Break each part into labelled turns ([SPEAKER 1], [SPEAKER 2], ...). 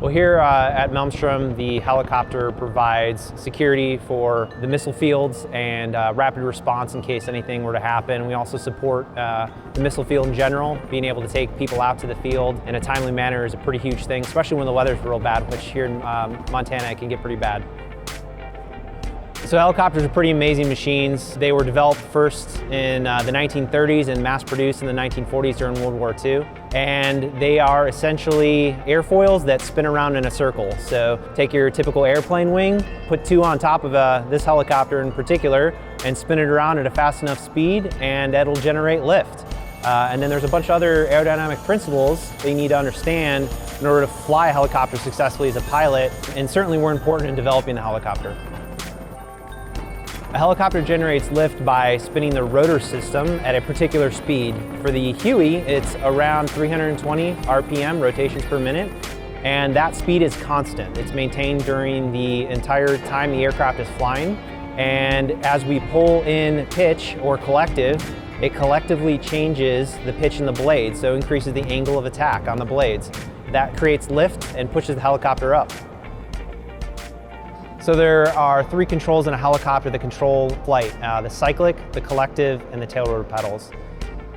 [SPEAKER 1] Well, here at Malmstrom, the helicopter provides security for the missile fields and rapid response in case anything were to happen. We also support the missile field in general. Being able to take people out to the field in a timely manner is a pretty huge thing, especially when the weather's real bad, which here in Montana it can get pretty bad. So helicopters are pretty amazing machines. They were developed first in the 1930s and mass-produced in the 1940s during World War II. And they are essentially airfoils that spin around in a circle. So take your typical airplane wing, put two on top of this helicopter in particular, and spin it around at a fast enough speed, and that'll generate lift. And then there's a bunch of other aerodynamic principles that you need to understand in order to fly a helicopter successfully as a pilot, and certainly were important in developing the helicopter. A helicopter generates lift by spinning the rotor system at a particular speed. For the Huey, it's around 320 RPM, rotations per minute, and that speed is constant. It's maintained during the entire time the aircraft is flying, and as we pull in pitch or collective, it collectively changes the pitch in the blades, so increases the angle of attack on the blades. That creates lift and pushes the helicopter up. So there are three controls in a helicopter that control flight, the cyclic, the collective, and the tail rotor pedals.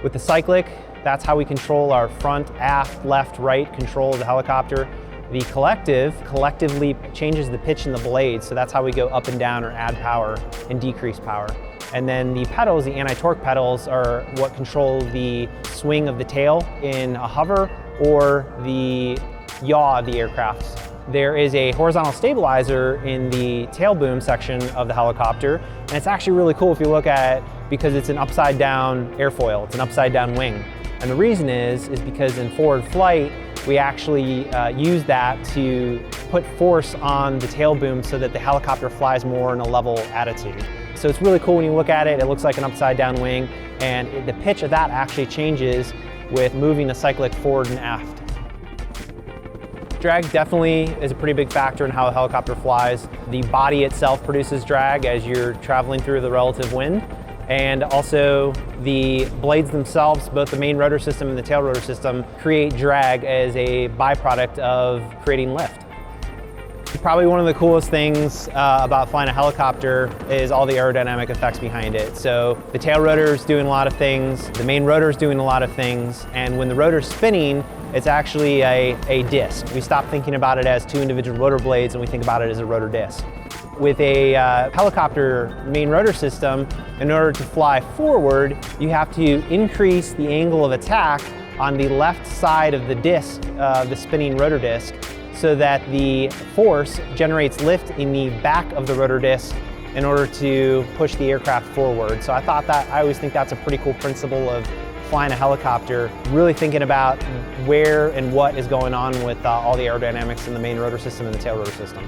[SPEAKER 1] With the cyclic, that's how we control our front, aft, left, right control of the helicopter. The collective collectively changes the pitch in the blades, so that's how we go up and down or add power and decrease power. And then the pedals, the anti-torque pedals, are what control the swing of the tail in a hover or the yaw of the aircraft. There is a horizontal stabilizer in the tail boom section of the helicopter, and it's actually really cool if you look at it because it's an upside down airfoil, it's an upside down wing. And the reason is because in forward flight, we actually use that to put force on the tail boom so that the helicopter flies more in a level attitude. So it's really cool when you look at it, it looks like an upside down wing, and the pitch of that actually changes with moving the cyclic forward and aft. Drag definitely is a pretty big factor in how a helicopter flies. The body itself produces drag as you're traveling through the relative wind, and also the blades themselves, both the main rotor system and the tail rotor system, create drag as a byproduct of creating lift. Probably one of the coolest things about flying a helicopter is all the aerodynamic effects behind it. So the tail rotor is doing a lot of things, the main rotor is doing a lot of things, and when the rotor's spinning, it's actually a disc. We stop thinking about it as two individual rotor blades and we think about it as a rotor disc. With a helicopter main rotor system, in order to fly forward, you have to increase the angle of attack on the left side of the disc, the spinning rotor disc, so that the force generates lift in the back of the rotor disc in order to push the aircraft forward. So I always think that's a pretty cool principle of flying a helicopter, really thinking about where and what is going on with all the aerodynamics in the main rotor system and the tail rotor system.